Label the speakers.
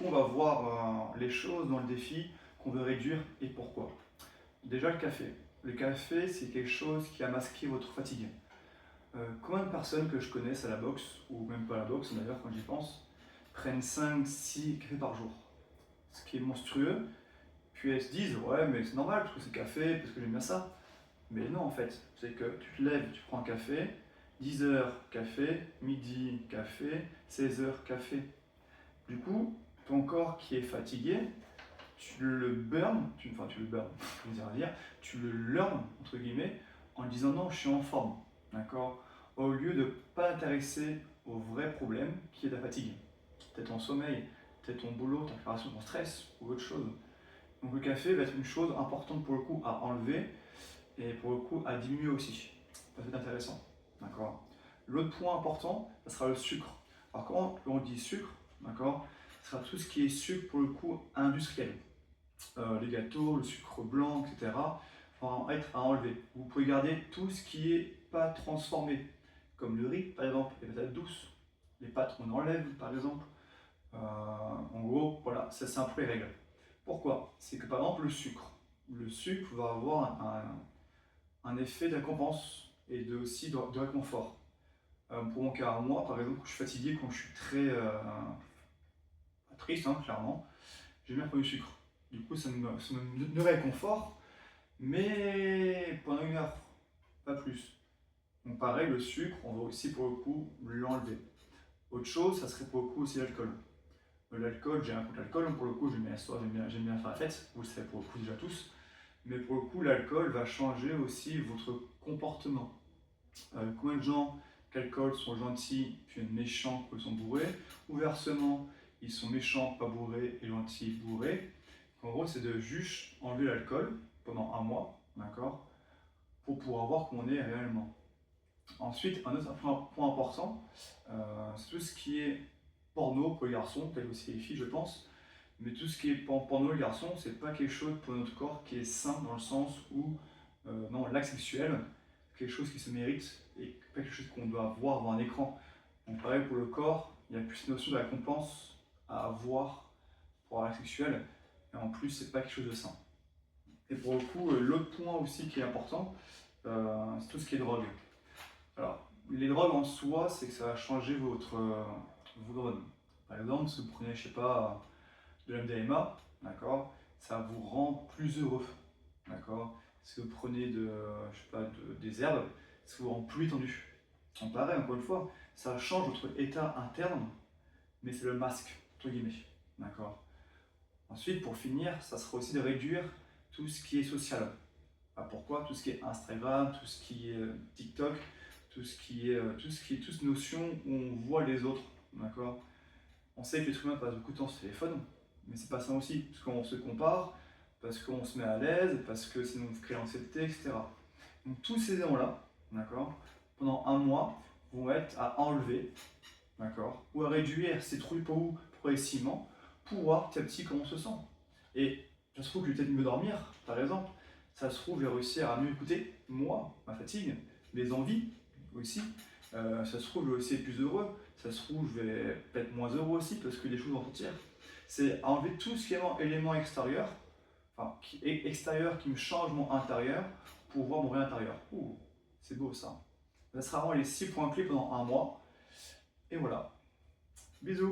Speaker 1: coup, on va voir les choses dans le défi qu'on veut réduire et pourquoi. Déjà, le café. Le café, c'est quelque chose qui a masqué votre fatigue. Combien de personnes que je connaisse à la boxe, ou même pas à la boxe d'ailleurs quand j'y pense, prennent 5, 6 cafés par jour, ce qui est monstrueux, puis elles se disent ouais mais c'est normal parce que c'est café, parce que j'aime bien ça. Mais non en fait, c'est que tu te lèves, tu prends un café, 10 heures café, midi café, 16 heures café. Du coup, ton corps qui est fatigué, tu le burn, tu le burn, tu le learn, entre guillemets, en disant non, je suis en forme, d'accord. Au lieu de ne pas t'intéresser au vrai problème qui est ta fatigue. Peut-être ton sommeil, peut-être ton boulot, ta préparation, ton stress ou autre chose. Donc le café va être une chose importante pour le coup à enlever et pour le coup à diminuer aussi. Ça va être intéressant, d'accord. L'autre point important, ça sera le sucre. Alors quand on dit sucre, d'accord, ce sera tout ce qui est sucre pour le coup industriel. Les gâteaux, le sucre blanc, etc. vont être à enlever. Vous pouvez garder tout ce qui n'est pas transformé, comme le riz par exemple, les patates douces, les pâtes on enlève par exemple. En gros, voilà, ça c'est un peu les règles. Pourquoi? C'est que par exemple le sucre va avoir un effet de récompense et aussi de réconfort. Pour mon cas, moi par exemple, quand je suis fatigué, quand je suis très triste, hein, clairement, j'aime bien prendre du sucre. Du coup, ça me réconforte, mais pendant 1 heure, pas plus. Donc pareil, le sucre, on va aussi pour le coup l'enlever. Autre chose, ça serait pour le coup aussi l'alcool. L'alcool, j'ai un coup d'alcool, pour le coup j'aime bien la soirée, j'aime bien faire la fête, vous le savez pour le coup déjà tous. Mais pour le coup, l'alcool va changer aussi votre comportement. Combien de gens qu'alcool sont gentils puis méchants quand ils sont bourrés, ou versement, ils sont méchants, pas bourrés, et gentils, bourrés. En gros, c'est de juste enlever l'alcool pendant 1 mois, d'accord, pour pouvoir voir comment on est réellement. Ensuite, un autre point important, c'est tout ce qui est porno pour les garçons, peut-être aussi les filles, je pense. Mais tout ce qui est porno les garçons, c'est pas quelque chose pour notre corps qui est sain dans le sens où, non, l'acte sexuel, quelque chose qui se mérite et pas quelque chose qu'on doit voir dans un écran. Donc pareil pour le corps, il y a plus une notion de récompense à avoir pour l'acte sexuel, et en plus c'est pas quelque chose de sain. Et pour le coup, l'autre point aussi qui est important, c'est tout ce qui est drogue. Alors, les drogues en soi, c'est que ça va changer vos neurones. Par exemple, si vous prenez, je sais pas, de l'MDMA, d'accord, ça vous rend plus heureux, d'accord. Si vous prenez je sais pas, des herbes, ça vous rend plus étendu. Donc pareil, encore une fois, ça change votre état interne, mais c'est le masque, entre guillemets, d'accord. Ensuite, pour finir, ça sera aussi de réduire tout ce qui est social. Pourquoi? Tout ce qui est Instagram, tout ce qui est TikTok, toutes ces notions où on voit les autres, d'accord. On sait que l'être humain passe beaucoup de temps sur le téléphone, mais c'est pas ça aussi, parce qu'on se compare, parce qu'on se met à l'aise, parce que ça nous crée l'anxiété, etc. Donc tous ces éléments-là, d'accord, pendant 1 mois, vont être à enlever, d'accord, ou à réduire ces trucs pour vous progressivement, pour voir petit à petit comment on se sent. Et ça se trouve que je vais peut-être mieux dormir, par exemple. Ça se trouve, je vais réussir à mieux écouter, moi, ma fatigue, mes envies aussi. Ça se trouve, je vais aussi être plus heureux. Ça se trouve, je vais peut-être moins heureux aussi parce que les choses vont sortir. C'est enlever tout ce qui est élément extérieur, enfin, qui est extérieur, qui me change mon intérieur pour voir mon réintérieur. Ouh, c'est beau ça. Ça sera vraiment les 6 points clés pendant 1 mois. Et voilà. Bisous.